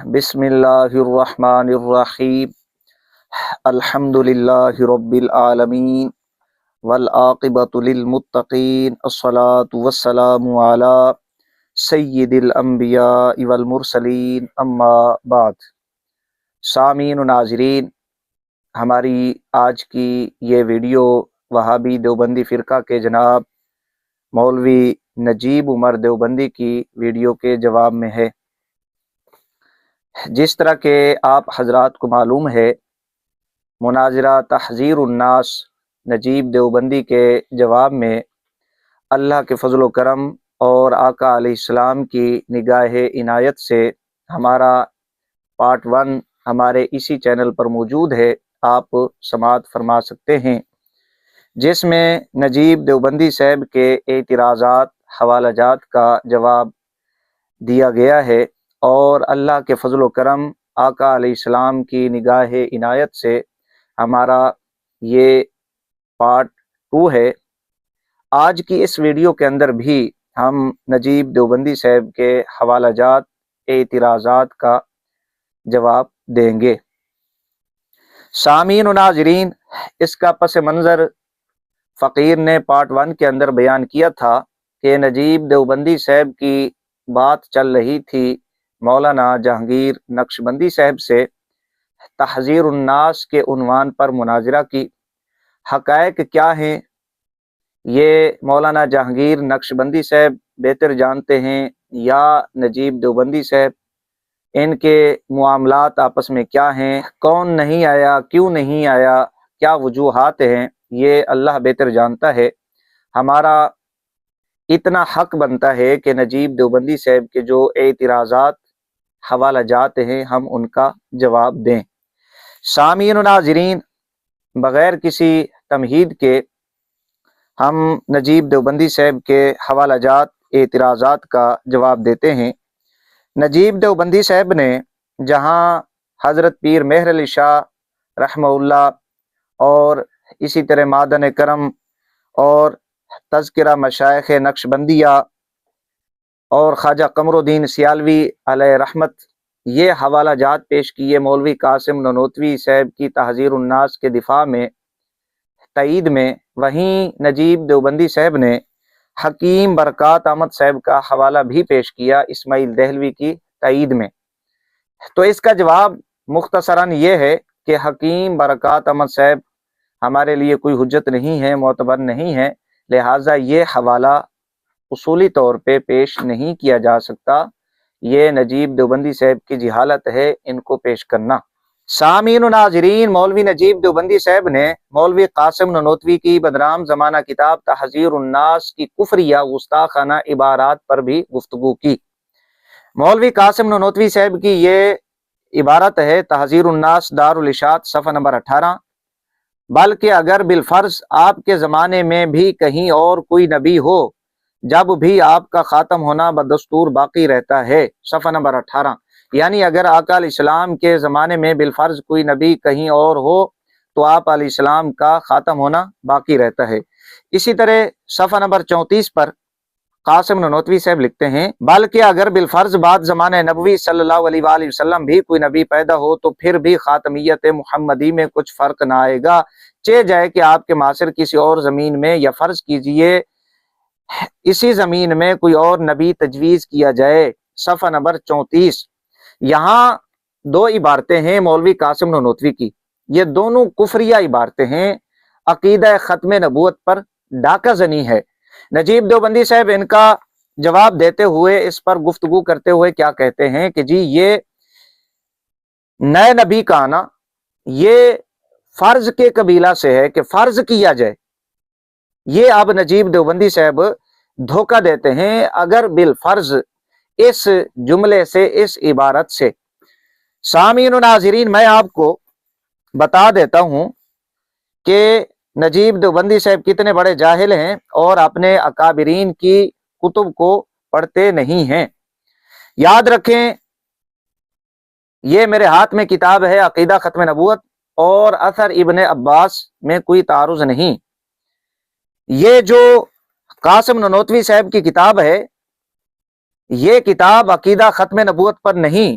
بسم اللہ الرحمن الرحیم الحمد للہ رب العالمین والعاقبۃ للمتقین الصلاۃ والسلام علی سید الانبیاء والمرسلین اما بعد۔ سامعین و ناظرین، ہماری آج کی یہ ویڈیو وہابی دیوبندی فرقہ کے جناب مولوی نجیب عمر دیوبندی کی ویڈیو کے جواب میں ہے۔ جس طرح کہ آپ حضرات کو معلوم ہے، مناظرہ تحذیر الناس نجیب دیوبندی کے جواب میں اللہ کے فضل و کرم اور آقا علیہ السلام کی نگاہ عنایت سے ہمارا پارٹ 1 ہمارے اسی چینل پر موجود ہے، آپ سماعت فرما سکتے ہیں، جس میں نجیب دیوبندی صاحب کے اعتراضات حوالہ جات کا جواب دیا گیا ہے، اور اللہ کے فضل و کرم آقا علیہ السلام کی نگاہ عنایت سے ہمارا یہ پارٹ 2 ہے۔ آج کی اس ویڈیو کے اندر بھی ہم نجیب دیوبندی صاحب کے حوالہ جات اعتراضات کا جواب دیں گے۔ سامعین و ناظرین، اس کا پس منظر فقیر نے پارٹ 1 کے اندر بیان کیا تھا کہ نجیب دیوبندی صاحب کی بات چل رہی تھی مولانا جہانگیر نقشبندی صاحب سے تحذیر الناس کے عنوان پر مناظرہ کی۔ حقائق کیا ہیں یہ مولانا جہانگیر نقشبندی صاحب بہتر جانتے ہیں یا نجیب دیوبندی صاحب، ان کے معاملات آپس میں کیا ہیں، کون نہیں آیا، کیوں نہیں آیا، کیا وجوہات ہیں، یہ اللہ بہتر جانتا ہے۔ ہمارا اتنا حق بنتا ہے کہ نجیب دیوبندی صاحب کے جو اعتراضات حوالہ جات ہیں ہم ان کا جواب دیں۔ سامعین و ناظرین، بغیر کسی تمہید کے ہم نجیب دیوبندی صاحب کے حوالہ جات اعتراضات کا جواب دیتے ہیں۔ نجیب دیوبندی صاحب نے جہاں حضرت پیر مہر علی شاہ رحمہ اللہ اور اسی طرح معدن کرم اور تذکرہ مشائخ نقشبندیہ اور خواجہ قمر الدین سیالوی علیہ رحمت یہ حوالہ جات پیش کیے مولوی قاسم ننوتوی صاحب کی تحذیر الناس کے دفاع میں، تائید میں، وہیں نجیب دیوبندی صاحب نے حکیم برکات احمد صاحب کا حوالہ بھی پیش کیا اسماعیل دہلوی کی تائید میں۔ تو اس کا جواب مختصراً یہ ہے کہ حکیم برکات احمد صاحب ہمارے لیے کوئی حجت نہیں ہے، معتبر نہیں ہے، لہٰذا یہ حوالہ اصولی طور پہ پیش نہیں کیا جا سکتا، یہ نجیب دیوبندی صاحب کی جہالت ہے ان کو پیش کرنا۔ سامعین و ناظرین، مولوی نجیب دیوبندی صاحب نے مولوی قاسم ننوتوی کی بدنام زمانہ کتاب تحذیر الناس کی کفریہ گستاخانہ عبارات پر بھی گفتگو کی۔ مولوی قاسم ننوتوی صاحب کی یہ عبارت ہے تحذیر الناس دار الاشاعت صفحہ نمبر 18، بلکہ اگر بالفرض آپ کے زمانے میں بھی کہیں اور کوئی نبی ہو، جب بھی آپ کا خاتم ہونا بدستور باقی رہتا ہے، صفحہ نمبر 18، یعنی اگر آقا علیہ السلام کے زمانے میں بالفرض کوئی نبی کہیں اور ہو تو آپ علیہ السلام کا خاتم ہونا باقی رہتا ہے۔ اسی طرح صفحہ نمبر 34 پر قاسم ننوتوی صاحب لکھتے ہیں، بلکہ اگر بالفرض بعد زمانہ نبوی صلی اللہ علیہ وآلہ وسلم بھی کوئی نبی پیدا ہو تو پھر بھی خاتمیت محمدی میں کچھ فرق نہ آئے گا، چہ جائے کہ آپ کے معاصر کسی اور زمین میں، یا فرض کیجئے اسی زمین میں کوئی اور نبی تجویز کیا جائے، صفحہ نمبر 34۔ یہاں 2 عبارتیں ہیں مولوی قاسم ننوتوی کی، یہ دونوں کفریہ عبارتیں ہیں، عقیدہ ختم نبوت پر ڈاکہ زنی ہے۔ نجیب دیوبندی صاحب ان کا جواب دیتے ہوئے، اس پر گفتگو کرتے ہوئے کیا کہتے ہیں کہ جی یہ نئے نبی کا آنا یہ فرض کے قبیلہ سے ہے کہ فرض کیا جائے، یہ اب نجیب دیوبندی صاحب دھوکہ دیتے ہیں اگر بالفرض اس جملے سے، اس عبارت سے۔ سامعین و ناظرین، میں آپ کو بتا دیتا ہوں کہ نجیب دیوبندی صاحب کتنے بڑے جاہل ہیں اور اپنے اکابرین کی کتب کو پڑھتے نہیں ہیں۔ یاد رکھیں، یہ میرے ہاتھ میں کتاب ہے عقیدہ ختم نبوت، اور اثر ابن عباس میں کوئی تعارض نہیں۔ یہ جو قاسم ننوتوی صاحب کی کتاب ہے، یہ کتاب عقیدہ ختم نبوت پر نہیں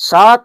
7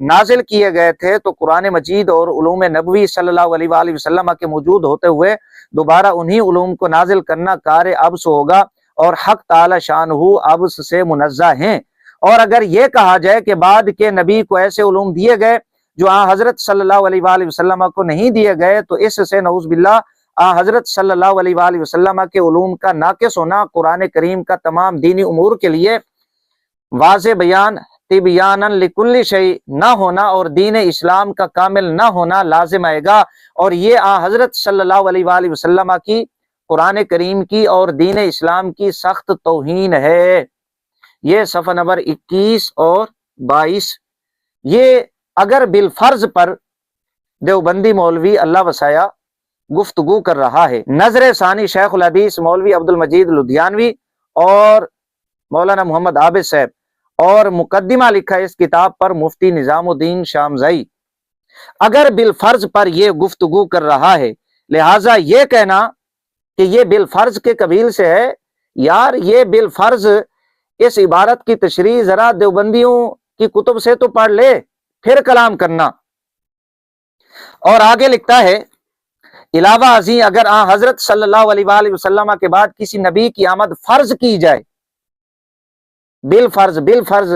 نازل کیے گئے تھے تو قرآن مجید اور علوم نبوی صلی اللہ علیہ وآلہ وسلم کے موجود ہوتے ہوئے دوبارہ انہی علوم کو نازل کرنا کار عبث ہوگا، اور حق تعالی شانہ عبث سے منزہ ہیں۔ اور اگر یہ کہا جائے کہ بعد کے نبی کو ایسے علوم دیے گئے جو حضرت صلی اللہ علیہ وآلہ وسلم کو نہیں دیے گئے، تو اس سے نعوذ باللہ حضرت صلی اللہ علیہ وآلہ وسلم کے علوم کا ناقص ہونا، قرآن کریم کا تمام دینی امور کے لیے واضح بیان تبیانا لکل شیء نہ ہونا اور دین اسلام کا کامل نہ ہونا لازم آئے گا، اور یہ حضرت صلی اللہ علیہ وآلہ وسلم کی، قرآن کریم کی اور دین اسلام کی سخت توہین ہے۔ یہ صفحہ نمبر 21 اور 22۔ یہ اگر بالفرض پر دیوبندی مولوی اللہ وسایا گفتگو کر رہا ہے۔ نظر ثانی شیخ الحدیث مولوی عبدالمجید لدھیانوی اور مولانا محمد عابد صاحب، اور مقدمہ لکھا اس کتاب پر مفتی نظام الدین شامزئی۔ اگر بالفرض پر یہ گفتگو کر رہا ہے، لہٰذا یہ کہنا کہ یہ بالفرض کے قبیل سے ہے، یار یہ بالفرض اس عبارت کی تشریح ذرا دیوبندیوں کی کتب سے تو پڑھ لے، پھر کلام کرنا۔ اور آگے لکھتا ہے، علاوہ ازیں اگر حضرت صلی اللہ علیہ وآلہ وسلم کے بعد کسی نبی کی آمد فرض کی جائے، بالفرض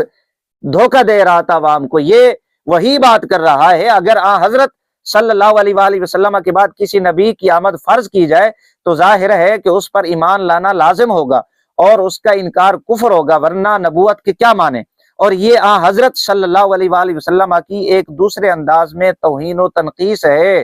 دھوکہ دے رہا تھا عوام کو، یہ وہی بات کر رہا ہے۔ اگر حضرت صلی اللہ علیہ وآلہ وسلم کے بعد کسی نبی کی آمد فرض کی جائے تو ظاہر ہے کہ اس پر ایمان لانا لازم ہوگا اور اس کا انکار کفر ہوگا، ورنہ نبوت کے کیا معنی؟ اور یہ حضرت صلی اللہ علیہ وآلہ وسلم کی ایک دوسرے انداز میں توہین و تنقیص ہے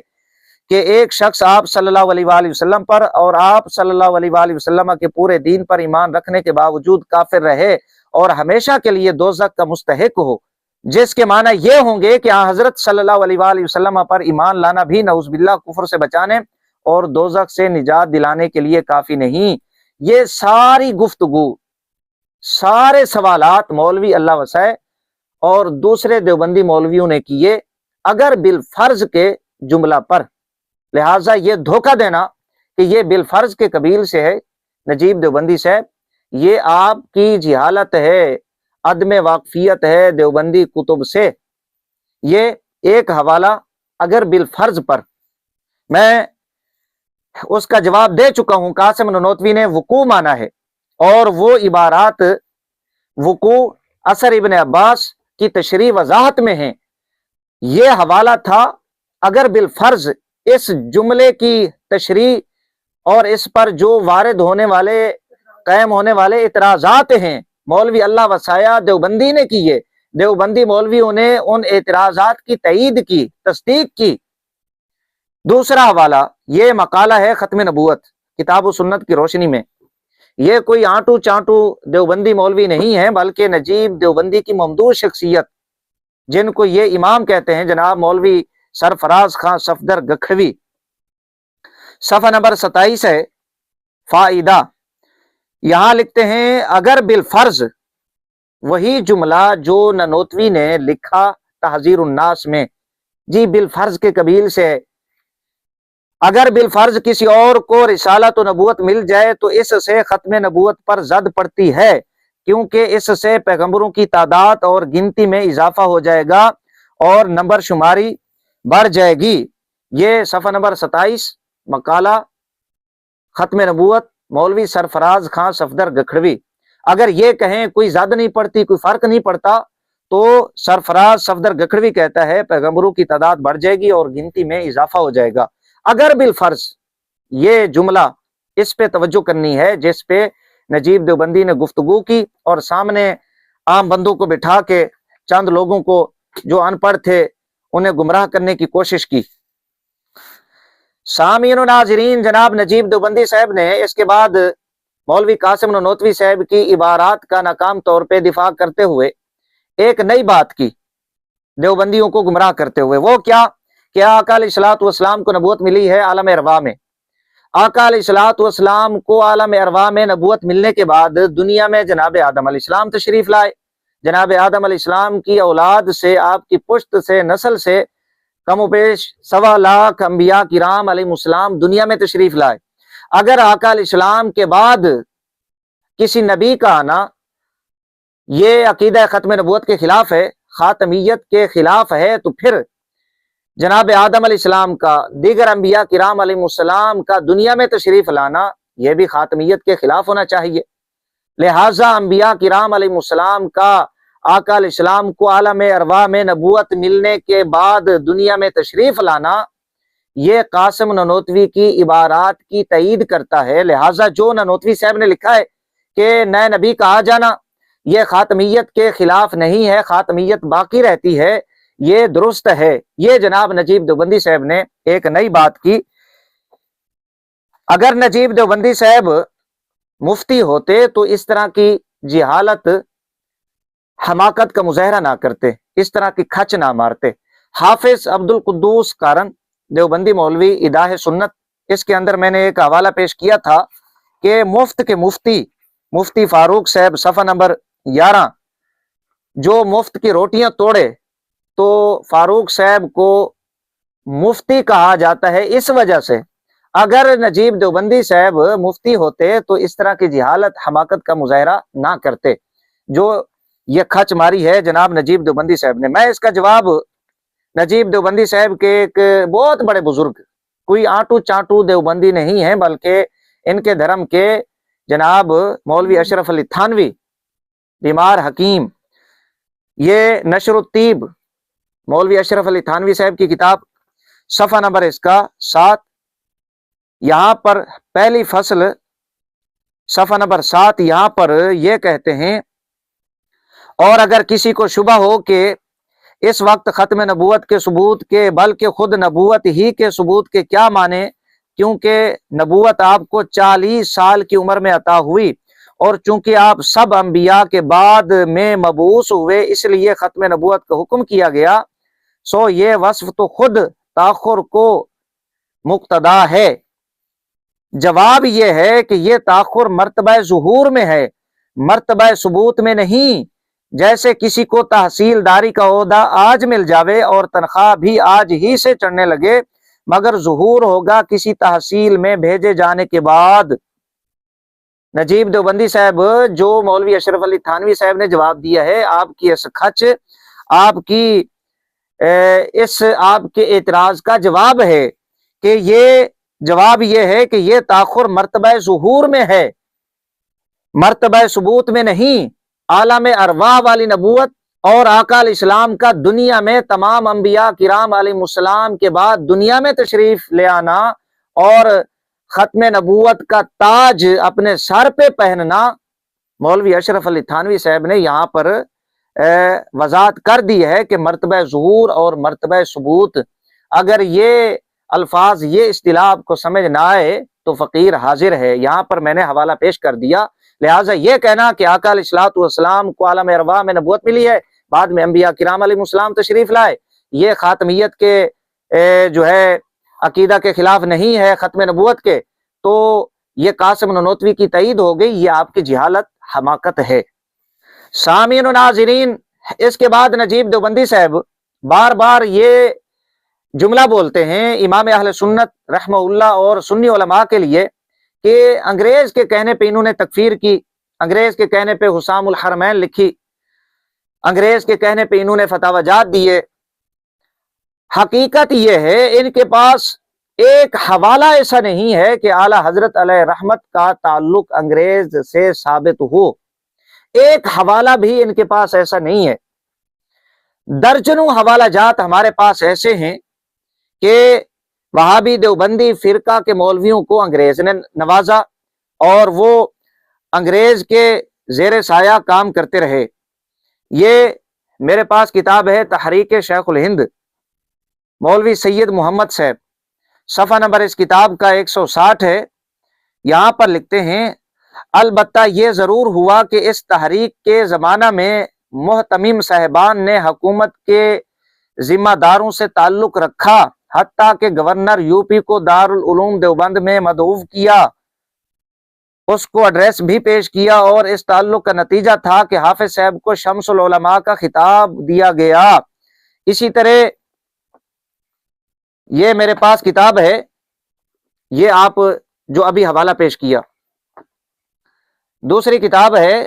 کہ ایک شخص آپ صلی اللہ علیہ وآلہ وسلم پر اور آپ صلی اللہ علیہ وآلہ وسلم کے پورے دین پر ایمان رکھنے کے باوجود کافر رہے اور ہمیشہ کے لیے دوزخ کا مستحق ہو، جس کے معنی یہ ہوں گے کہ حضرت صلی اللہ علیہ وآلہ وسلم پر ایمان لانا بھی نعوذ باللہ کفر سے بچانے اور دوزخ سے نجات دلانے کے لیے کافی نہیں۔ یہ ساری گفتگو، سارے سوالات مولوی اللہ وسائے اور دوسرے دیوبندی مولویوں نے کیے اگر بالفرض کے جملہ پر، لہٰذا یہ دھوکہ دینا کہ یہ بالفرض کے قبیل سے ہے، نجیب دیوبندی صاحب، یہ آپ کی جہالت ہے، عدم واقفیت ہے دیوبندی کتب سے۔ یہ ایک حوالہ اگر بالفرض پر، میں اس کا جواب دے چکا ہوں، قاسم ننوتوی نے وقوع مانا ہے، اور وہ عبارات وقوع اثر ابن عباس کی تشریح وضاحت میں ہیں۔ یہ حوالہ تھا اگر بالفرض اس جملے کی تشریح اور اس پر جو وارد ہونے والے، قائم ہونے والے اعتراضات ہیں، مولوی اللہ وسایا دیوبندی نے کیے، دیوبندی مولویوں نے ان اعتراضات کی تائید کی، تصدیق کی۔ دوسرا حوالہ یہ مقالہ ہے ختم نبوت کتاب و سنت کی روشنی میں۔ یہ کوئی آنٹو چانٹو دیوبندی مولوی نہیں ہے، بلکہ نجیب دیوبندی کی ممدوح شخصیت، جن کو یہ امام کہتے ہیں، جناب مولوی سرفراز خان صفدر گکھڑوی۔ صفحہ نمبر 27 ہے، فائدہ۔ یہاں لکھتے ہیں، اگر بالفرض وہی جملہ جو ننوتوی نے لکھا تحذیر الناس میں، جی بالفرض کے قبیل سے، اگر بالفرض کسی اور کو رسالت و نبوت مل جائے تو اس سے ختم نبوت پر زد پڑتی ہے، کیونکہ اس سے پیغمبروں کی تعداد اور گنتی میں اضافہ ہو جائے گا اور نمبر شماری بڑھ جائے گی۔ یہ صفحہ نمبر 27، مقالہ ختم نبوت مولوی سرفراز خان صفدر گکھڑوی۔ اگر یہ کہیں کوئی زد نہیں پڑتی، کوئی فرق نہیں پڑتا، تو سرفراز صفدر گکھڑوی کہتا ہے پیغمبروں کی تعداد بڑھ جائے گی اور گنتی میں اضافہ ہو جائے گا۔ اگر بالفرض یہ جملہ، اس پہ توجہ کرنی ہے جس پہ نجیب دیوبندی نے گفتگو کی اور سامنے عام بندوں کو بٹھا کے چند لوگوں کو جو ان پڑھ تھے انہیں گمراہ کرنے کی کوشش کی۔ سامعین و ناظرین، جناب نجیب دیوبندی صاحب نے اس کے بعد مولوی قاسم ننوتوی صاحب کی عبارات کا ناکام طور پہ دفاع کرتے ہوئے ایک نئی بات کی، دیوبندیوں کو گمراہ کرتے ہوئے۔ وہ کیا کہ آقا علیہ الصلوۃ والسلام کو نبوت ملی ہے عالم ارواح میں۔ آقا علیہ الصلوۃ والسلام کو عالم ارواح میں نبوت ملنے کے بعد دنیا میں جناب آدم علیہ السلام تشریف لائے۔ جناب آدم علیہ السلام کی اولاد سے، آپ کی پشت سے، نسل سے کم و بیش 1.25 لاکھ انبیاء کرام علیہ السلام دنیا میں تشریف لائے۔ اگر آقا علیہ السلام کے بعد کسی نبی کا آنا یہ عقیدہ ختم نبوت کے خلاف ہے، خاتمیت کے خلاف ہے تو پھر جناب آدم علیہ السلام کا، دیگر انبیاء کرام علیہ السلام کا دنیا میں تشریف لانا یہ بھی خاتمیت کے خلاف ہونا چاہیے۔ لہٰذا انبیاء کرام علیہ السلام کا آقا علیہ السلام کو عالم ارواح میں نبوت ملنے کے بعد دنیا میں تشریف لانا یہ قاسم نانوتوی کی عبارات کی تائید کرتا ہے۔ لہٰذا جو نانوتوی صاحب نے لکھا ہے کہ نئے نبی کا آ جانا یہ خاتمیت کے خلاف نہیں ہے، خاتمیت باقی رہتی ہے، یہ درست ہے۔ یہ جناب نجیب دیوبندی صاحب نے ایک نئی بات کی۔ اگر نجیب دیوبندی صاحب مفتی ہوتے تو اس طرح کی جہالت، حماقت کا مظاہرہ نہ کرتے، اس طرح کی کھچ نہ مارتے۔ حافظ عبد القدوس کارن دیوبندی مولوی ایداہ سنت، اس کے اندر میں نے ایک حوالہ پیش کیا تھا کہ مفت کے مفتی فاروق صاحب صفحہ نمبر 11 جو مفت کی روٹیاں توڑے، تو فاروق صاحب کو مفتی کہا جاتا ہے اس وجہ سے۔ اگر نجیب دیوبندی صاحب مفتی ہوتے تو اس طرح کی جہالت، حماقت کا مظاہرہ نہ کرتے جو یہ کھچ ماری ہے جناب نجیب دیوبندی صاحب نے۔ میں اس کا جواب نجیب دیوبندی صاحب کے ایک بہت بڑے بزرگ، کوئی آنٹو چانٹو دیوبندی نہیں ہے بلکہ ان کے دھرم کے جناب مولوی اشرف علی تھانوی، بیمار حکیم، یہ نشر الطیب مولوی اشرف علی تھانوی صاحب کی کتاب، صفحہ نمبر اس کا 7، یہاں پر پہلی فصل صفحہ نمبر 7، یہاں پر یہ کہتے ہیں، اور اگر کسی کو شبہ ہو کہ اس وقت ختم نبوت کے ثبوت کے بلکہ خود نبوت ہی کے ثبوت کے کیا معنی، کیونکہ نبوت آپ کو 40 سال کی عمر میں عطا ہوئی اور چونکہ آپ سب انبیاء کے بعد میں مبعوث ہوئے اس لیے ختم نبوت کا حکم کیا گیا، سو یہ وصف تو خود تاخر کو مقتدا ہے۔ جواب یہ ہے کہ یہ تاخر مرتبہ ظہور میں ہے، مرتبہ ثبوت میں نہیں۔ جیسے کسی کو تحصیلداری کا عہدہ آج مل جاوے اور تنخواہ بھی آج ہی سے چڑھنے لگے، مگر ظہور ہوگا کسی تحصیل میں بھیجے جانے کے بعد۔ نجیب دیوبندی صاحب جو مولوی اشرف علی تھانوی صاحب نے جواب دیا ہے، آپ کی اس کھچ، آپ کے اعتراض کا جواب ہے کہ یہ ہے کہ یہ تاخر مرتبہ ظہور میں ہے، مرتبہ ثبوت میں نہیں۔ عالم ارواح والی نبوت اور آقا علیہ السلام کا دنیا میں تمام انبیاء کرام علیہ السلام کے بعد دنیا میں تشریف لے آنا اور ختم نبوت کا تاج اپنے سر پہ پہننا، مولوی اشرف علی تھانوی صاحب نے یہاں پر وضاحت کر دی ہے کہ مرتبہ ظہور اور مرتبہ ثبوت۔ اگر یہ الفاظ، یہ اصطلاح آپ کو سمجھ نہ آئے تو فقیر حاضر ہے، یہاں پر میں نے حوالہ پیش کر دیا۔ لہٰذا یہ کہنا کہ آقا علیہ الصلوۃ والسلام کو عالم ارواح میں نبوت ملی ہے، بعد میں انبیاء کرام علیہ السلام تشریف لائے، یہ خاتمیت کے جو ہے عقیدہ کے خلاف نہیں ہے، ختم نبوت کے، تو یہ قاسم نانوتوی کی تائید ہو گئی، یہ آپ کی جہالت، حماقت ہے۔ سامعین و ناظرین، اس کے بعد نجیب دیوبندی صاحب بار بار یہ جملہ بولتے ہیں امام اہل سنت رحمہ اللہ اور سنی علماء کے لیے کہ انگریز کے کہنے پہ انہوں نے تکفیر کی، انگریز کے کہنے پہ حسام الحرمین لکھی، انگریز کے کہنے پہ انہوں نے فتاوی جات دیے۔ حقیقت یہ ہے ان کے پاس ایک حوالہ ایسا نہیں ہے کہ اعلیٰ حضرت علیہ رحمت کا تعلق انگریز سے ثابت ہو، ایک حوالہ بھی ان کے پاس ایسا نہیں ہے۔ درجنوں حوالہ جات ہمارے پاس ایسے ہیں کہ وہابی دیوبندی فرقہ کے مولویوں کو انگریز نے نوازا اور وہ انگریز کے زیر سایہ کام کرتے رہے۔ یہ میرے پاس کتاب ہے تحریک شیخ الہند، مولوی سید محمد صاحب، صفحہ نمبر اس کتاب کا 160 ہے۔ یہاں پر لکھتے ہیں، البتہ یہ ضرور ہوا کہ اس تحریک کے زمانہ میں محتمم صاحبان نے حکومت کے ذمہ داروں سے تعلق رکھا، حتیٰ کہ گورنر یو پی کو دارالعلوم دیوبند میں مدعو کیا، اس کو ایڈریس بھی پیش کیا، اور اس تعلق کا نتیجہ تھا کہ حافظ صاحب کو شمس العلماء کا خطاب دیا گیا۔ اسی طرح یہ میرے پاس کتاب ہے، یہ آپ جو ابھی حوالہ پیش کیا، دوسری کتاب ہے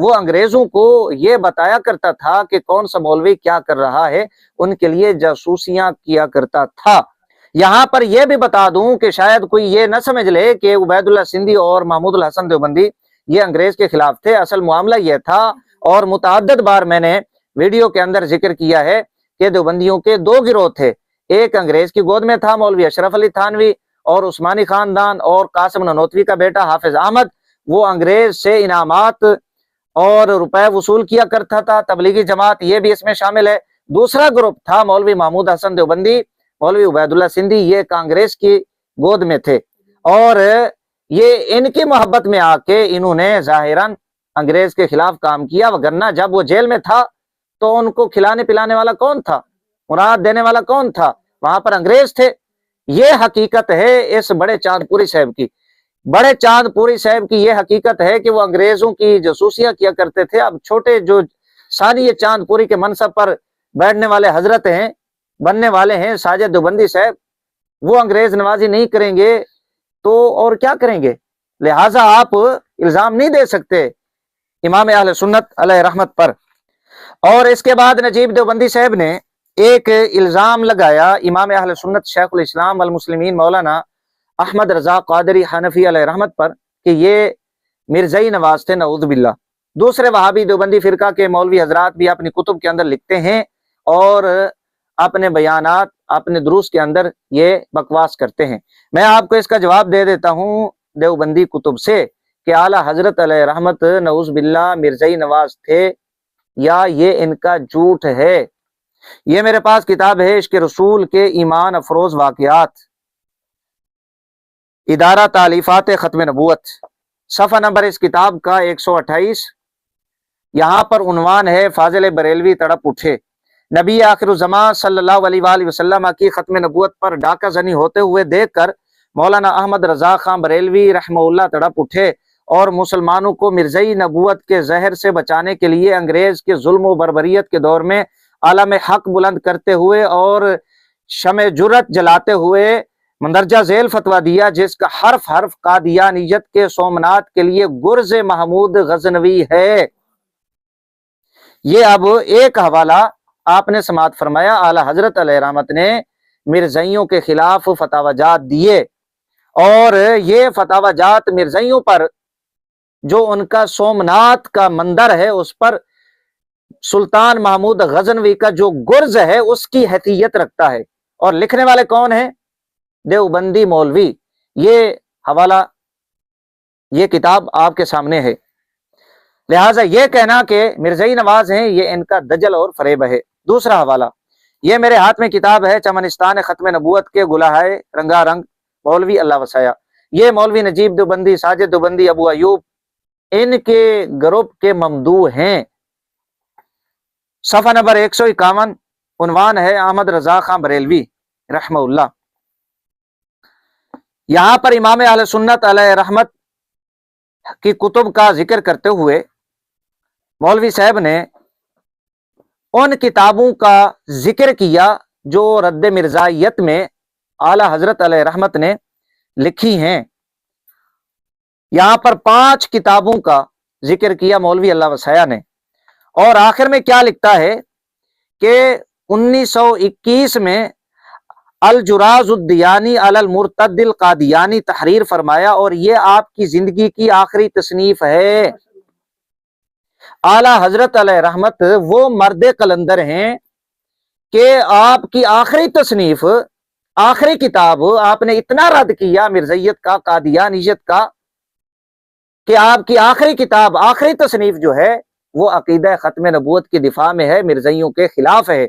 وہ انگریزوں کو یہ بتایا کرتا تھا کہ کون سا مولوی کیا کر رہا ہے، ان کے لیے جاسوسیاں کیا کرتا تھا۔ یہاں پر یہ بھی بتا دوں کہ شاید کوئی یہ نہ سمجھ لے کہ عبید اللہ سندھی اور محمود الحسن دیوبندی یہ انگریز کے خلاف تھے۔ اصل معاملہ یہ تھا، اور متعدد بار میں نے ویڈیو کے اندر ذکر کیا ہے کہ دیوبندیوں کے دو گروہ تھے۔ ایک انگریز کی گود میں تھا مولوی اشرف علی تھانوی اور عثمانی خاندان اور قاسم نانوتوی کا بیٹا حافظ احمد، وہ انگریز سے انعامات اور روپے وصول کیا کرتا تھا۔ تبلیغی جماعت یہ بھی اس میں شامل ہے۔ دوسرا گروپ تھا مولوی محمود حسن دیوبندی، مولوی عبید اللہ سندھی، یہ کانگریس کی گود میں تھے، اور یہ ان کی محبت میں آ کے انہوں نے ظاہراً انگریز کے خلاف کام کیا، وگرنہ جب وہ جیل میں تھا تو ان کو کھلانے پلانے والا کون تھا، مراد دینے والا کون تھا؟ وہاں پر انگریز تھے۔ یہ حقیقت ہے اس بڑے چاند پوری صاحب کی۔ بڑے چاند پوری صاحب کی یہ حقیقت ہے کہ وہ انگریزوں کی جاسوسیاں کیا کرتے تھے۔ اب چھوٹے جو ثانی چاند پوری کے منصب پر بیٹھنے والے حضرت ہیں، بننے والے ہیں ساجد دیوبندی صاحب، وہ انگریز نوازی نہیں کریں گے تو اور کیا کریں گے؟ لہٰذا آپ الزام نہیں دے سکتے امام اہل سنت علیہ رحمت پر۔ اور اس کے بعد نجیب دیوبندی صاحب نے ایک الزام لگایا امام اہل سنت شیخ الاسلام والمسلمین مولانا احمد رضا قادری حنفی علیہ رحمت پر کہ یہ مرزائی نواز تھے، نعوذ باللہ۔ دوسرے وہابی دیوبندی فرقہ کے مولوی حضرات بھی اپنی کتب کے اندر لکھتے ہیں اور اپنے بیانات، اپنے دروس کے اندر یہ بکواس کرتے ہیں۔ میں آپ کو اس کا جواب دے دیتا ہوں دیوبندی کتب سے کہ اعلیٰ حضرت علیہ رحمت نعوذ باللہ مرزائی نواز تھے یا یہ ان کا جھوٹ ہے۔ یہ میرے پاس کتاب ہے عشق رسول کے ایمان افروز واقعات، ادارہ تالیفات ختم نبوت، صفحہ نمبر اس کتاب کا 128۔ یہاں پر عنوان ہے فاضل بریلوی تڑپ اٹھے، نبی آخر الزمان صلی اللہ علیہ وآلہ وسلم کی ختم نبوت پر ڈاکہ زنی ہوتے ہوئے دیکھ کر مولانا احمد رضا خان بریلوی رحمہ اللہ تڑپ اٹھے اور مسلمانوں کو مرزائی نبوت کے زہر سے بچانے کے لیے انگریز کے ظلم و بربریت کے دور میں عالم حق بلند کرتے ہوئے اور شمع جرت جلاتے ہوئے مندرجہ ذیل فتویٰ دیا، جس کا حرف حرف قادیانیت کے سومنات کے لیے گرز محمود غزنوی ہے۔ یہ اب ایک حوالہ آپ نے سماعت فرمایا، اعلیٰ حضرت علیہ رحمت نے مرزائیوں کے خلاف فتاوی جات دیے، اور یہ فتاوی جات مرزائیوں پر جو ان کا سومنات کا مندر ہے اس پر سلطان محمود غزنوی کا جو گرز ہے اس کی حیثیت رکھتا ہے۔ اور لکھنے والے کون ہیں؟ دیوبندی مولوی۔ یہ حوالہ، یہ کتاب آپ کے سامنے ہے۔ لہٰذا یہ کہنا کہ مرزائی نواز ہیں یہ ان کا دجل اور فریب ہے۔ دوسرا حوالہ، یہ میرے ہاتھ میں کتاب ہے چمنستان ختم نبوت کے گلہائے رنگا رنگ مولوی اللہ وسایا۔ یہ مولوی نجیب دیوبندی، ساجد دیوبندی، ابو ایوب ان کے گروپ کے ممدوح ہیں۔ صفحہ نمبر 151، عنوان ہے احمد رضا خان بریلوی رحمہ اللہ۔ یہاں پر امام اہل سنت علیہ رحمت کی کتب کا ذکر کرتے ہوئے مولوی صاحب نے ان کتابوں کا ذکر کیا جو رد مرزائیت میں اعلیٰ حضرت علیہ رحمت نے لکھی ہیں۔ یہاں پر 5 کتابوں کا ذکر کیا مولوی اللہ وسایا نے، اور آخر میں کیا لکھتا ہے کہ 1921 میں الجراز الدیانی علی المرتد القادیانی تحریر فرمایا، اور یہ آپ کی زندگی کی آخری تصنیف ہے۔ اعلیٰ حضرت علیہ رحمت وہ مرد قلندر ہیں کہ آپ کی آخری تصنیف، آخری کتاب آپ نے اتنا رد کیا مرزائیت کا، قادیانیت کا، کہ آپ کی آخری کتاب، آخری تصنیف جو ہے وہ عقیدہ ختم نبوت کی دفاع میں ہے، مرزائیوں کے خلاف ہے۔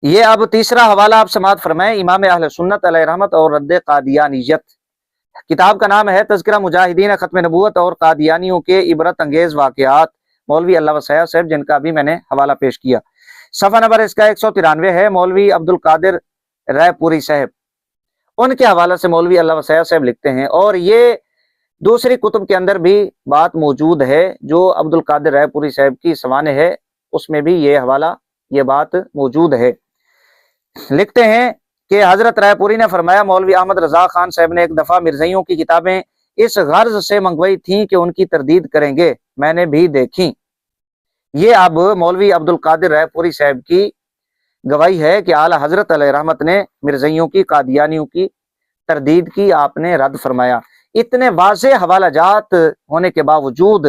یہ اب تیسرا حوالہ آپ سماعت فرمائیں، امام اہل سنت علیہ رحمت اور رد قادیانیت۔ کتاب کا نام ہے تذکرہ مجاہدین ختم نبوت اور قادیانیوں کے عبرت انگیز واقعات، مولوی اللہ وسایا صاحب، جن کا بھی میں نے حوالہ پیش کیا۔ صفحہ نمبر اس کا 193 ہے، مولوی عبد القادر رائے پوری صاحب، ان کے حوالے سے مولوی اللہ وسایا صاحب لکھتے ہیں، اور یہ دوسری کتب کے اندر بھی بات موجود ہے جو عبد القادر رائے پوری صاحب کی سوانح ہے، اس میں بھی یہ حوالہ، یہ بات موجود ہے۔ لکھتے ہیں کہ حضرت رائے پوری نے فرمایا، مولوی احمد رضا خان صاحب نے ایک دفعہ مرزائیوں کی کتابیں اس غرض سے منگوائی تھیں کہ ان کی تردید کریں گے۔ میں نے بھی دیکھی۔ یہ اب مولوی عبد القادر رائے صاحب کی گواہی ہے کہ اعلیٰ حضرت علیہ رحمت نے مرزائیوں کی، قادیانیوں کی تردید کی، آپ نے رد فرمایا۔ اتنے واضح حوالہ جات ہونے کے باوجود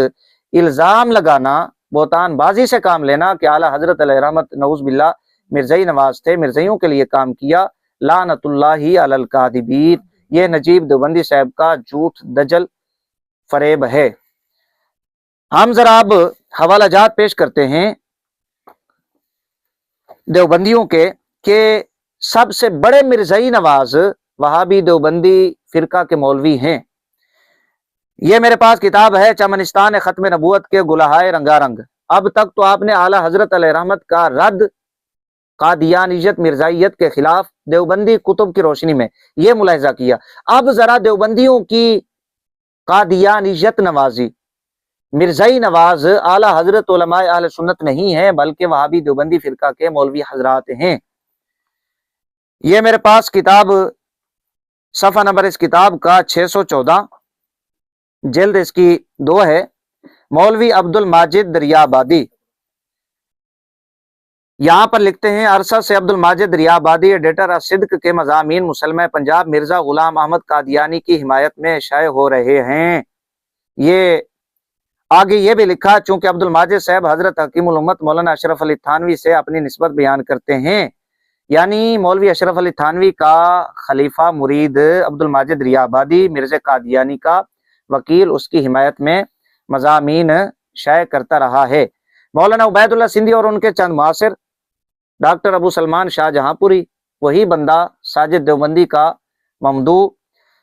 الزام لگانا، بہتان بازی سے کام لینا کہ اعلیٰ حضرت علیہ رحمت نعوذ باللہ مرزائی نواز تھے، مرزائیوں کے لیے کام کیا، لعنت اللہ علی الکاذبین، یہ نجیب دیوبندی صاحب کا جھوٹ دجل فریب ہے۔ ہم ذرا اب حوالہ جات پیش کرتے ہیں دیوبندیوں کے کہ سب سے بڑے مرزائی نواز وہابی دیوبندی فرقہ کے مولوی ہیں۔ یہ میرے پاس کتاب ہے چمنستان ختم نبوت کے گلہائے رنگا رنگ۔ اب تک تو آپ نے اعلیٰ حضرت علیہ رحمت کا رد قادیانیت مرزائیت کے خلاف دیوبندی کتب کی روشنی میں یہ ملاحظہ کیا، اب ذرا دیوبندیوں کی قادیانیت نوازی، مرزائی نواز اعلیٰ حضرت علماء اہل سنت نہیں ہیں بلکہ وہابی دیوبندی فرقہ کے مولوی حضرات ہیں۔ یہ میرے پاس کتاب، صفحہ نمبر اس کتاب کا 614، جلد اس کی 2 ہے، مولوی عبد الماجد دریابادی۔ یہاں پر لکھتے ہیں عرصہ سے عبد الماجد دریابادی ایڈیٹر الصدق کے مضامین مسلمہ پنجاب مرزا غلام احمد قادیانی کی حمایت میں شائع ہو رہے ہیں۔ یہ آگے یہ بھی لکھا، چونکہ عبد الماجد صاحب حضرت حکیم الامت مولانا اشرف علی تھانوی سے اپنی نسبت بیان کرتے ہیں، یعنی مولوی اشرف علی تھانوی کا خلیفہ مرید عبد الماجد دریابادی مرزا قادیانی کا وکیل اس کی حمایت میں مضامین شائع کرتا رہا ہے۔ مولانا عبید اللہ سندھی اور ان کے چند معاصر ڈاکٹر ابو سلمان شاہ جہاں پوری، وہی بندہ ساجد دیوبندی کا ممدوح،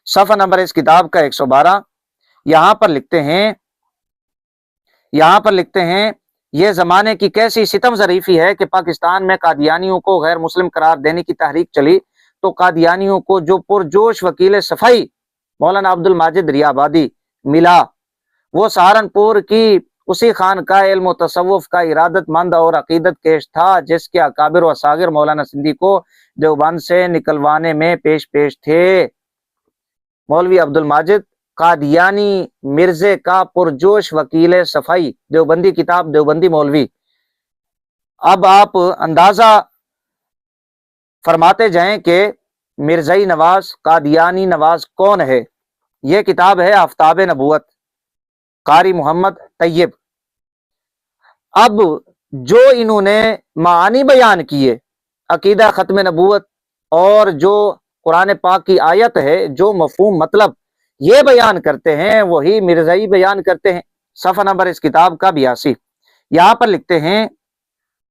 صفحہ نمبر اس کتاب کا 112، یہاں پر لکھتے ہیں یہ زمانے کی کیسی ستم ظریفی ہے کہ پاکستان میں قادیانیوں کو غیر مسلم قرار دینے کی تحریک چلی تو قادیانیوں کو جو پرجوش وکیل صفائی مولانا عبد الماجد دریابادی ملا، وہ سہارنپور کی اسی خان کا علم و تصوف کا ارادت مند اور عقیدت کیش تھا جس کے اکابر و اصاغر مولانا سندھی کو دیوبند سے نکلوانے میں پیش تھے۔ مولوی عبد الماجد قادیانی مرزے کا پرجوش وکیل صفائی، دیوبندی کتاب دیوبندی مولوی۔ اب آپ اندازہ فرماتے جائیں کہ مرزائی نواز، قادیانی نواز کون ہے۔ یہ کتاب ہے آفتاب نبوت، قاری محمد طیب۔ اب جو انہوں نے معانی بیان کیے عقیدہ ختم نبوت اور جو قرآن پاک کی آیت ہے، جو مفہوم مطلب یہ بیان کرتے ہیں وہی مرزائی بیان کرتے ہیں۔ صفحہ نمبر اس کتاب کا 82، یہاں پر لکھتے ہیں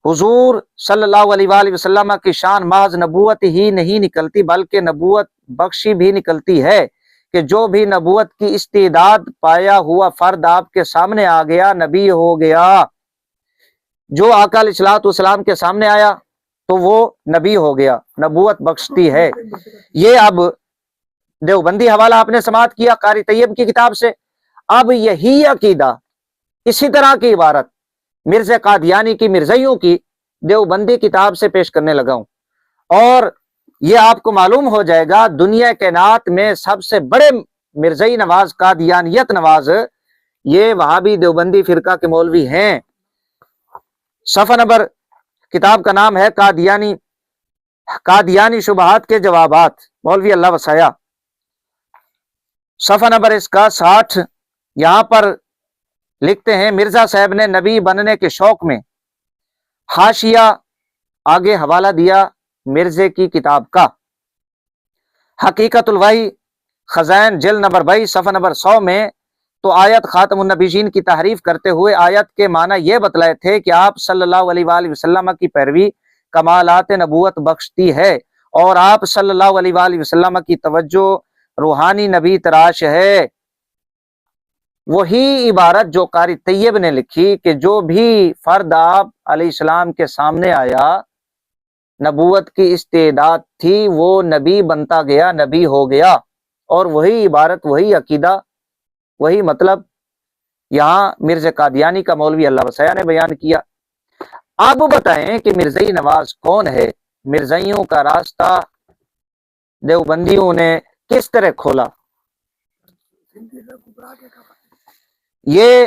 حضور صلی اللہ علیہ وآلہ وسلم کی شان محض نبوت ہی نہیں نکلتی بلکہ نبوت بخشی بھی نکلتی ہے کہ جو بھی نبوت کی استعداد پایا ہوا فرد آپ کے سامنے آ گیا نبی ہو گیا۔ جو آقا علیہ الصلوۃ والسلام کے سامنے آیا تو وہ نبی ہو گیا، نبوت بخشتی ہے۔ یہ اب دیوبندی حوالہ آپ نے سماعت کیا قاری طیب کی کتاب سے۔ اب یہی عقیدہ، اسی طرح کی عبارت مرزا قادیانی کی، مرزائیوں کی دیوبندی کتاب سے پیش کرنے لگا ہوں، اور یہ آپ کو معلوم ہو جائے گا دنیا کائنات میں سب سے بڑے مرزائی نواز، قادیانیت نواز، یہ وہابی دیوبندی فرقہ کے مولوی ہیں۔ صفحہ نمبر کتاب کا نام ہے قادیانی شبہات کے جوابات، مولوی اللہ وسعہ، صفحہ نمبر اس کا 60۔ یہاں پر لکھتے ہیں مرزا صاحب نے نبی بننے کے شوق میں حاشیہ آگے حوالہ دیا مرزے کی کتاب کا، حقیقت الوحی خزائن جلد نمبر 22 صفحہ نمبر 100 میں تو آیت خاتم النبیین کی تحریف کرتے ہوئے آیت کے معنی یہ بتلائے تھے کہ آپ صلی اللہ علیہ وآلہ وسلم کی پیروی کمالات نبوت بخشتی ہے اور آپ صلی اللہ علیہ وآلہ وسلم کی توجہ روحانی نبی تراش ہے۔ وہی عبارت جو قاری طیب نے لکھی کہ جو بھی فرد آپ علیہ السلام کے سامنے آیا نبوت کی استعداد تھی وہ نبی بنتا گیا، نبی ہو گیا، اور وہی عبارت، وہی عقیدہ، وہی مطلب یہاں مرزا قادیانی کا مولوی اللہ وسعہ نے بیان کیا۔ اب بتائیں کہ مرزائی نواز کون ہے، مرزائیوں کا راستہ دیوبندیوں نے کس طرح کھولا۔ یہ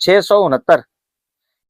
669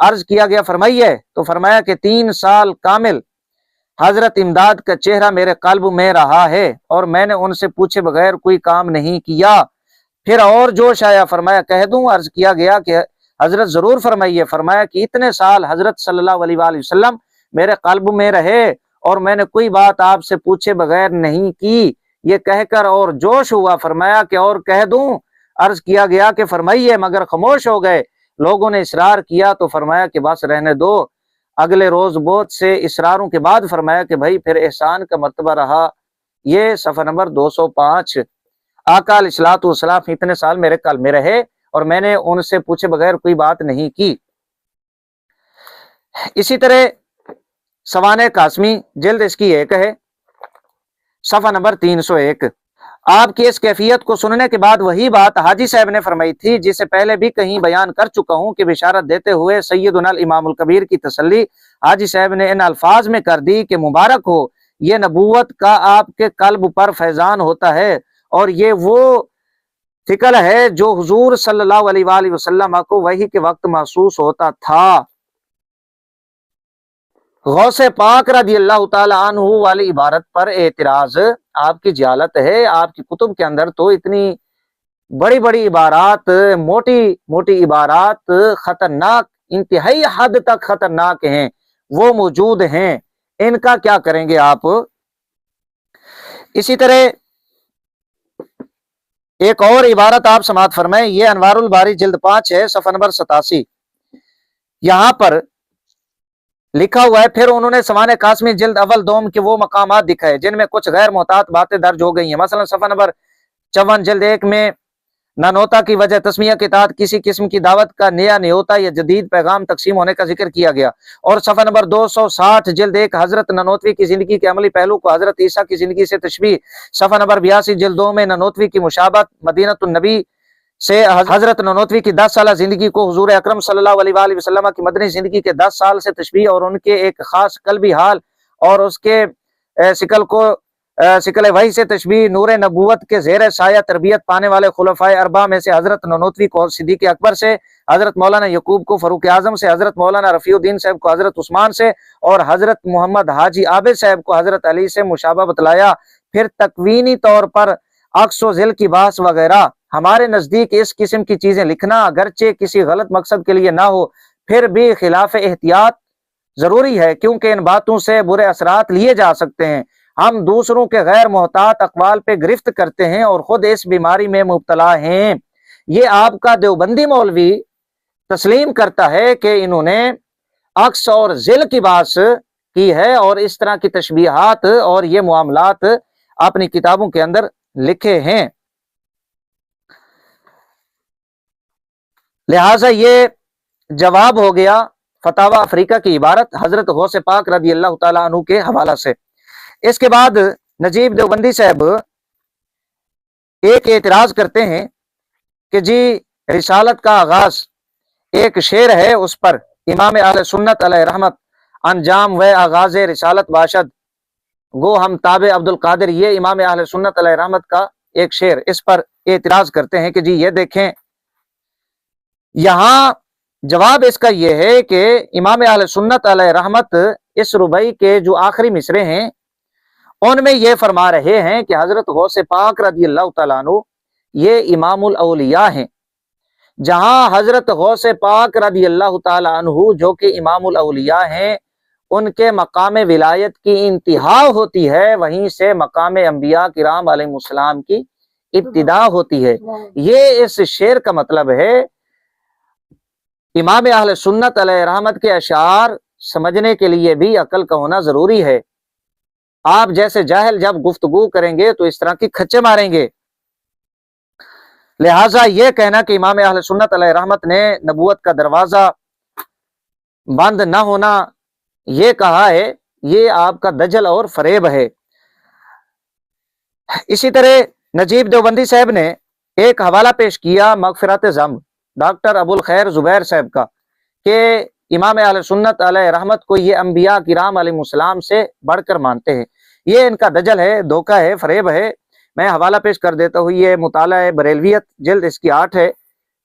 عرض کیا گیا فرمائیے، تو فرمایا کہ 3 سال کامل حضرت امداد کا چہرہ میرے قلب میں رہا ہے اور میں نے ان سے پوچھے بغیر کوئی کام نہیں کیا۔ پھر اور جوش آیا، فرمایا کہہ دوں؟ عرض کیا گیا کہ حضرت ضرور فرمائیے۔ فرمایا کہ اتنے سال حضرت صلی اللہ علیہ وآلہ وسلم میرے قلب میں رہے اور میں نے کوئی بات آپ سے پوچھے بغیر نہیں کی۔ یہ کہہ کر اور جوش ہوا، فرمایا کہ اور کہہ دوں؟ عرض کیا گیا کہ فرمائیے، مگر خاموش ہو گئے۔ لوگوں نے اصرار کیا تو فرمایا کہ بس رہنے دو۔ اگلے روز بہت سے اصراروں کے بعد فرمایا کہ بھائی پھر احسان کا مرتبہ رہا۔ یہ صفحہ نمبر 205۔ آقا علیہ الصلوۃ والسلام اتنے سال میرے قلب میں رہے اور میں نے ان سے پوچھے بغیر کوئی بات نہیں کی۔ اسی طرح سوانح قاسمی جلد اس کی 1 ہے، صفحہ نمبر 301۔ آپ کی اس کیفیت کو سننے کے بعد وہی بات حاجی صاحب نے فرمائی تھی جسے پہلے بھی کہیں بیان کر چکا ہوں کہ بشارت دیتے ہوئے سیدنا الامام الکبیر کی تسلی حاجی صاحب نے ان الفاظ میں کر دی کہ مبارک ہو، یہ نبوت کا آپ کے قلب پر فیضان ہوتا ہے اور یہ وہ ثقل ہے جو حضور صلی اللہ علیہ وآلہ وسلم کو وحی کے وقت محسوس ہوتا تھا۔ غوث پاک رضی اللہ تعالی عنہ والی عبارت پر اعتراض آپ کی جہالت ہے۔ آپ کی کتب کے اندر تو اتنی بڑی بڑی عبارات، موٹی موٹی عبارات، خطرناک، انتہائی حد تک خطرناک ہیں، وہ موجود ہیں، ان کا کیا کریں گے آپ؟ اسی طرح ایک اور عبارت آپ سماعت فرمائیں، یہ انوار الباری جلد 5 ہے، صفحہ نمبر 87۔ یہاں پر لکھا ہوا ہے، پھر انہوں نے سوانح قاسمی جلد اول دوم کے وہ مقامات دکھائے جن میں کچھ غیر محتاط باتیں درج ہو گئی ہیں۔ مثلا صفحہ نمبر 54 جلد 1 میں نانوتا کی وجہ تسمیہ کے تحت کسی قسم کی دعوت کا نیا نیوتا یا جدید پیغام تقسیم ہونے کا ذکر کیا گیا، اور صفحہ نمبر 260 جلد 1 حضرت نانوتوی کی زندگی کے عملی پہلو کو حضرت عیسیٰ کی زندگی سے تشبیہ، صفحہ نمبر 82 جلد 2 میں نانوتوی کی مشابہت مدینۃ النبی سے حضرت نانوتوی کی 10 سالہ زندگی کو حضور اکرم صلی اللہ علیہ وآلہ وسلم کی مدنی زندگی کے 10 سال سے تشبیہ اور ان کے ایک خاص قلبی حال اور اس کے شکل کو شکل وحی سے تشبیہ، نور نبوت کے زیر سایہ تربیت پانے والے خلفائے اربعہ میں سے حضرت نانوتوی کو صدیق اکبر سے، حضرت مولانا یعقوب کو فاروق اعظم سے، حضرت مولانا رفیع الدین صاحب کو حضرت عثمان سے اور حضرت محمد حاجی عابد صاحب کو حضرت علی سے مشابہ بتلایا۔ پھر تکوینی طور پر عکس و ذل کی بحث وغیرہ۔ ہمارے نزدیک اس قسم کی چیزیں لکھنا اگرچہ کسی غلط مقصد کے لیے نہ ہو پھر بھی خلاف احتیاط ضروری ہے، کیونکہ ان باتوں سے برے اثرات لیے جا سکتے ہیں۔ ہم دوسروں کے غیر محتاط اقوال پہ گرفت کرتے ہیں اور خود اس بیماری میں مبتلا ہیں۔ یہ آپ کا دیوبندی مولوی تسلیم کرتا ہے کہ انہوں نے عکس اور ذل کی بات کی ہے اور اس طرح کی تشبیہات اور یہ معاملات اپنی کتابوں کے اندر لکھے ہیں۔ لہٰذا یہ جواب ہو گیا فتاوی افریقہ کی عبارت حضرت غوث پاک رضی اللہ تعالیٰ عنہ کے حوالہ سے۔ اس کے بعد نجیب دیوبندی صاحب ایک اعتراض کرتے ہیں کہ جی رسالت کا آغاز ایک شعر ہے، اس پر امام اہل سنت علیہ رحمت انجام و آغاز رسالت باشد گو ہم تابع عبد القادر، یہ امام اہل سنت علیہ رحمت کا ایک شعر، اس پر اعتراض کرتے ہیں کہ جی یہ دیکھیں، یہاں جواب اس کا یہ ہے کہ امام اہل سنت علیہ رحمت اس ربائی کے جو آخری مصرے ہیں ان میں یہ فرما رہے ہیں کہ حضرت غوث پاک رضی اللہ تعالیٰ عنہ یہ امام الاولیاء ہیں، جہاں حضرت غوث پاک رضی اللہ تعالیٰ عنہ جو کہ امام الاولیاء ہیں ان کے مقام ولایت کی انتہا ہوتی ہے، وہیں سے مقام انبیاء کرام علیہ السلام کی ابتدا ہوتی ہے۔ یہ اس شعر کا مطلب ہے۔ امام اہل سنت علیہ رحمت کے اشعار سمجھنے کے لیے بھی عقل کا ہونا ضروری ہے۔ آپ جیسے جاہل جب گفتگو کریں گے تو اس طرح کی کھچے ماریں گے۔ لہٰذا یہ کہنا کہ امام اہل سنت علیہ رحمت نے نبوت کا دروازہ بند نہ ہونا یہ کہا ہے، یہ آپ کا دجل اور فریب ہے۔ اسی طرح نجیب دیوبندی صاحب نے ایک حوالہ پیش کیا مغفرت ذنب ڈاکٹر ابو الخیر زبیر صاحب کا کہ امام اہل سنت علیہ رحمت کو یہ انبیاء کرام علیہ السلام سے بڑھ کر مانتے ہیں۔ یہ ان کا دجل ہے، دھوکہ ہے، فریب ہے۔ میں حوالہ پیش کر دیتا ہوں، یہ مطالعہ بریلویت جلد اس کی 8 ہے،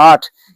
8।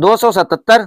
277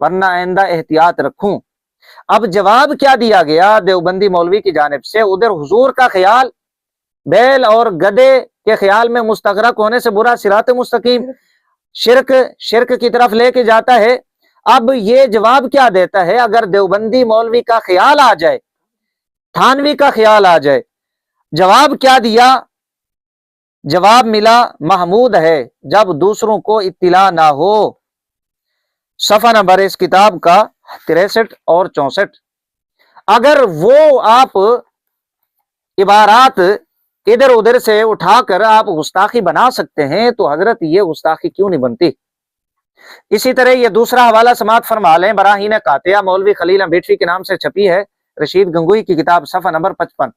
ورنہ آئندہ احتیاط رکھوں۔ اب جواب کیا دیا گیا دیوبندی مولوی کی جانب سے؟ ادھر حضور کا خیال بیل اور گدے کے خیال میں مستغرق ہونے سے برا صراط مستقیم شرک کی طرف لے کے جاتا ہے۔ اب یہ جواب کیا دیتا ہے؟ اگر دیوبندی مولوی کا خیال آ جائے، تھانوی کا خیال آ جائے، جواب کیا دیا؟ جواب ملا محمود ہے جب دوسروں کو اطلاع نہ ہو۔ صفحہ نمبر اس کتاب کا 63 اور 64۔ اگر وہ آپ عبارات ادھر ادھر سے اٹھا کر آپ گستاخی بنا سکتے ہیں تو حضرت یہ گستاخی کیوں نہیں بنتی؟ اسی طرح یہ دوسرا حوالہ سماعت فرما لیں، براہین قاطعہ مولوی خلیل امبیٹوی کے نام سے چھپی ہے، رشید گنگوئی کی کتاب، صفحہ نمبر 55۔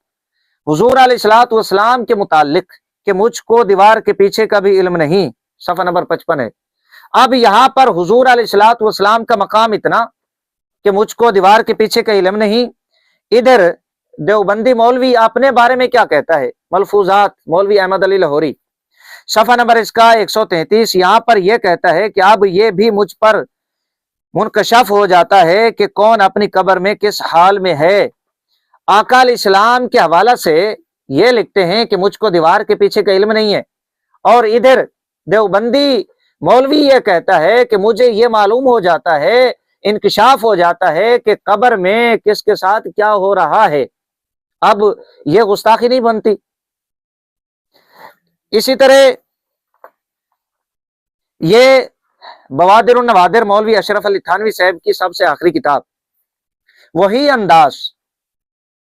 حضور علیہ الصلوۃ والسلام کے متعلق کہ مجھ کو دیوار کے پیچھے کا بھی علم نہیں، صفحہ نمبر 55 ہے۔ اب یہاں پر حضور علیہ الصلوۃ والسلام کا مقام اتنا کہ مجھ کو دیوار کے پیچھے کا علم نہیں، ادھر دیوبندی مولوی اپنے بارے میں کیا کہتا ہے؟ ملفوظات مولوی احمد علی لاہوری، صفحہ نمبر اس کا 133، یہاں پر یہ کہتا ہے کہ اب یہ بھی مجھ پر منکشف ہو جاتا ہے کہ کون اپنی قبر میں کس حال میں ہے۔ آقا علیہ السلام کے حوالہ سے یہ لکھتے ہیں کہ مجھ کو دیوار کے پیچھے کا علم نہیں ہے، اور ادھر دیوبندی مولوی یہ کہتا ہے کہ مجھے یہ معلوم ہو جاتا ہے، انکشاف ہو جاتا ہے کہ قبر میں کس کے ساتھ کیا ہو رہا ہے۔ اب یہ گستاخی نہیں بنتی؟ اسی طرح یہ بوادر النوادر مولوی اشرف علی تھانوی صاحب کی سب سے آخری کتاب، وہی انداز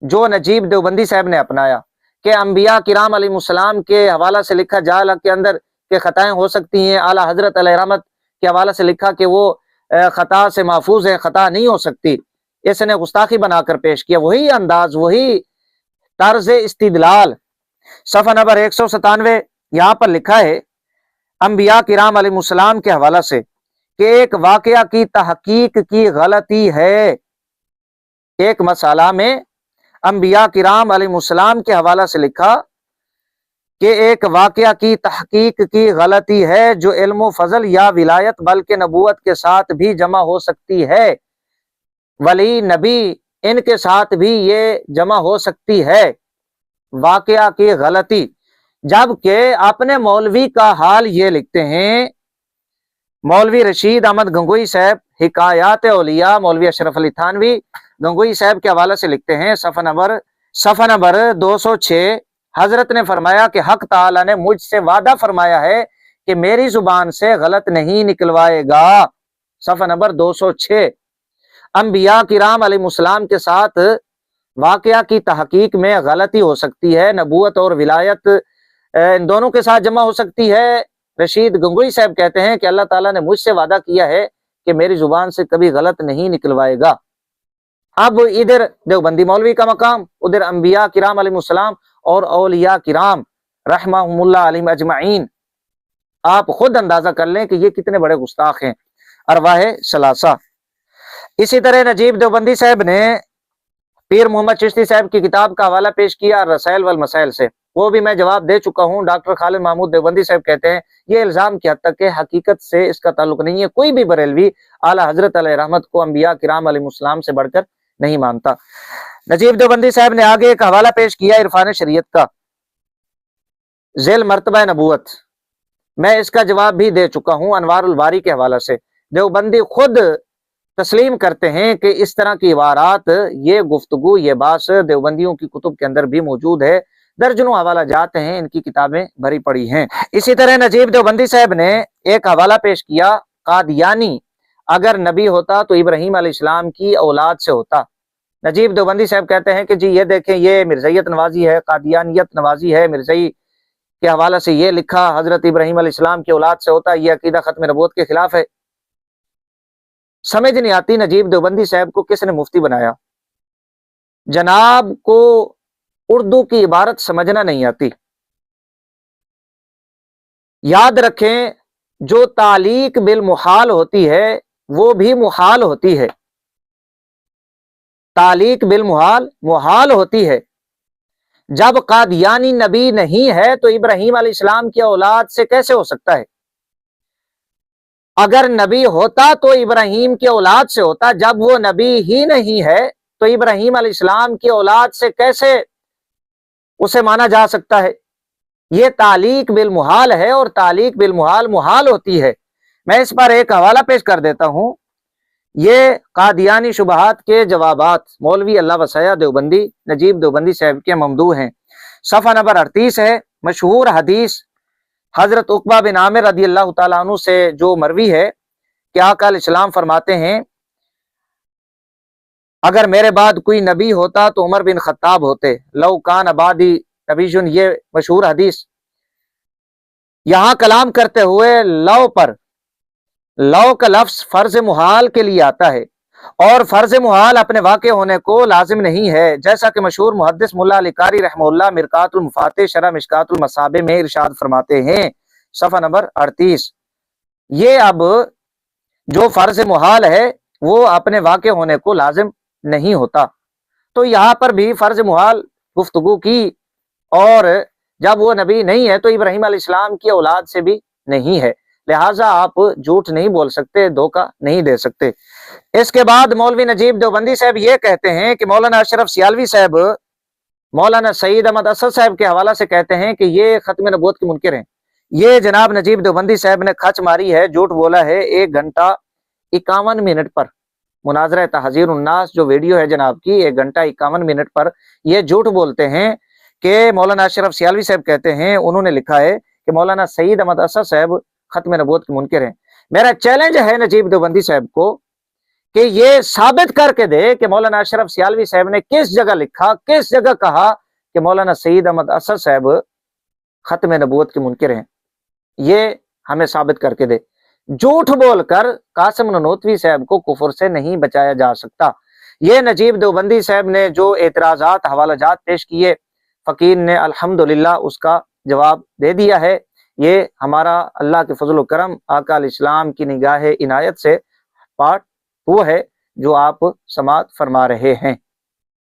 جو نجیب دیوبندی صاحب نے اپنایا کہ انبیاء کرام علیہ السلام کے حوالہ سے لکھا جعل کے اندر کہ خطائیں ہو سکتی ہیں، اعلیٰ حضرت علیہ رحمت کے حوالہ سے لکھا کہ وہ خطا سے محفوظ ہے، خطا نہیں ہو سکتی، اس نے گستاخی بنا کر پیش کیا۔ وہی انداز، وہی طرز استدلال، صفحہ نمبر 197 یہاں پر لکھا ہے انبیاء کرام علیہ السلام کے حوالہ سے کہ ایک واقعہ کی تحقیق کی غلطی ہے۔ ایک مسئلہ میں انبیاء کرام علیہ السلام کے حوالہ سے لکھا کہ ایک واقعہ کی تحقیق کی غلطی ہے جو علم و فضل یا ولایت بلکہ نبوت کے ساتھ بھی جمع ہو سکتی ہے، ولی نبی ان کے ساتھ بھی یہ جمع ہو سکتی ہے، واقعہ کی غلطی۔ جبکہ اپنے مولوی کا حال یہ لکھتے ہیں مولوی رشید احمد گنگوئی صاحب، حکایات اولیاء مولوی اشرف علی تھانوی گنگوئی صاحب کے حوالہ سے لکھتے ہیں، صفحہ نمبر 206، حضرت نے فرمایا کہ حق تعالی نے مجھ سے وعدہ فرمایا ہے کہ میری زبان سے غلط نہیں نکلوائے گا، صفحہ نمبر 206۔ انبیاء کرام علیہ السلام کے ساتھ واقعہ کی تحقیق میں غلطی ہو سکتی ہے، نبوت اور ولایت ان دونوں کے ساتھ جمع ہو سکتی ہے۔ رشید گنگوئی صاحب کہتے ہیں کہ اللہ تعالیٰ نے مجھ سے وعدہ کیا ہے کہ میری زبان سے کبھی غلط نہیں نکلوائے گا۔ اب ادھر دیوبندی مولوی کا مقام، ادھر انبیاء کرام علیہ السلام اور اولیاء کرام رحمہم اللہ علیہم اجمعین، آپ خود اندازہ کر لیں کہ یہ کتنے بڑے گستاخ ہیں، ارواح ثلاثہ۔ اسی طرح نجیب دیوبندی صاحب نے پیر محمد چشتی صاحب کی کتاب کا حوالہ پیش کیا رسائل والمسائل سے، وہ بھی میں جواب دے چکا ہوں۔ ڈاکٹر خالد محمود دیوبندی صاحب کہتے ہیں یہ الزام کی حد تک کہ حقیقت سے اس کا تعلق نہیں ہے، کوئی بھی بریلوی اعلیٰ حضرت علیہ رحمت کو انبیاء کرام علیہ السلام سے بڑھ کر نہیں مانتا۔ نجیب دیوبندی صاحب نے آگے ایک حوالہ پیش کیا عرفان شریعت کا، ذیل مرتبہ نبوت، میں اس کا جواب بھی دے چکا ہوں انوار الباری کے حوالہ سے۔ دیوبندی خود تسلیم کرتے ہیں کہ اس طرح کی عبارات، یہ گفتگو، یہ بات دیوبندیوں کی کتب کے اندر بھی موجود ہے، درجنوں حوالہ جات ہیں، ان کی کتابیں بھری پڑی ہیں۔ اسی طرح نجیب دیوبندی صاحب نے ایک حوالہ پیش کیا قادیانی اگر نبی ہوتا تو ابراہیم علیہ السلام کی اولاد سے ہوتا۔ نجیب دیوبندی صاحب کہتے ہیں کہ جی یہ دیکھیں، یہ مرزائیت نوازی ہے، قادیانیت نوازی ہے، مرزائی کے حوالہ سے یہ لکھا حضرت ابراہیم علیہ السلام کی اولاد سے ہوتا، یہ عقیدہ ختم نبوت کے خلاف ہے۔ سمجھ نہیں آتی نجیب دیوبندی صاحب کو کس نے مفتی بنایا؟ جناب کو اردو کی عبارت سمجھنا نہیں آتی۔ یاد رکھیں جو تعلیق بالمحال ہوتی ہے وہ بھی محال ہوتی ہے، تعلیق بالمحال محال ہوتی ہے۔ جب قادیانی نبی نہیں ہے تو ابراہیم علیہ السلام کی اولاد سے کیسے ہو سکتا ہے؟ اگر نبی ہوتا تو ابراہیم کی اولاد سے ہوتا، جب وہ نبی ہی نہیں ہے تو ابراہیم علیہ السلام کی اولاد سے کیسے اسے مانا جا سکتا ہے؟ یہ تعلیق بالمحال ہے، اور تعلیق بالمحال محال ہوتی ہے۔ میں اس پر ایک حوالہ پیش کر دیتا ہوں، یہ قادیانی شبہات کے جوابات مولوی اللہ وسیع دیوبندی نجیب دیوبندی صاحب کے ممدوح ہیں، صفحہ نمبر 38 ہے۔ مشہور حدیث حضرت عقبہ بن عامر رضی اللہ تعالیٰ عنہ سے جو مروی ہے کہ آقا علیہ السلام فرماتے ہیں اگر میرے بعد کوئی نبی ہوتا تو عمر بن خطاب ہوتے، لو کان عبادی نبی جن، یہ مشہور حدیث۔ یہاں کلام کرتے ہوئے لو پر، لو کا لفظ فرض محال کے لیے آتا ہے، اور فرض محال اپنے واقع ہونے کو لازم نہیں ہے، جیسا کہ مشہور محدث ملا علی قاری رحمہ اللہ مرقات المفاتح شرح مشکات المصابیح میں ارشاد فرماتے ہیں، صفحہ نمبر 38، یہ اب جو فرض محال ہے وہ اپنے واقع ہونے کو لازم نہیں ہوتا۔ تو یہاں پر بھی فرض محال گفتگو کی، اور جب وہ نبی نہیں ہے تو ابراہیم علیہ السلام کی اولاد سے بھی نہیں ہے، لہٰذا آپ جھوٹ نہیں بول سکتے، دھوکہ نہیں دے سکتے۔ اس کے بعد مولوی نجیب دیوبندی صاحب یہ کہتے ہیں کہ مولانا اشرف سیالوی صاحب مولانا سعید احمد اسد صاحب کے حوالہ سے کہتے ہیں کہ یہ ختم نبوت کے منکر ہیں۔ یہ جناب نجیب دیوبندی صاحب نے کھچ ماری ہے، جھوٹ بولا ہے۔ 1 گھنٹہ 51 منٹ پر مناظرہ تحذیر الناس جو ویڈیو ہے جناب کی، 1 گھنٹہ 51 منٹ پر یہ جھوٹ بولتے ہیں کہ مولانا اشرف سیالوی صاحب کہتے ہیں، انہوں نے لکھا ہے کہ مولانا سعید احمد اسد صاحب ختم نبوت کے منکر ہیں۔ میرا چیلنج ہے نجیب دیوبندی صاحب کو کہ یہ ثابت کر کے دے کہ مولانا اشرف سیالوی صاحب نے کس جگہ لکھا، کس جگہ کہا کہ مولانا سعید احمد اسد صاحب ختم نبوت کے منکر ہیں، یہ ہمیں ثابت کر کے دے۔ جھوٹ بول کر قاسم ننوتوی صاحب کو کفر سے نہیں بچایا جا سکتا۔ یہ نجیب دیوبندی صاحب نے جو اعتراضات حوالہ جات پیش کیے، فقیر نے الحمدللہ اس کا جواب دے دیا ہے۔ یہ ہمارا اللہ کے فضل و کرم، آقا علیہ السلام کی نگاہ عنایت سے پارٹ وہ ہے جو آپ سماعت فرما رہے ہیں۔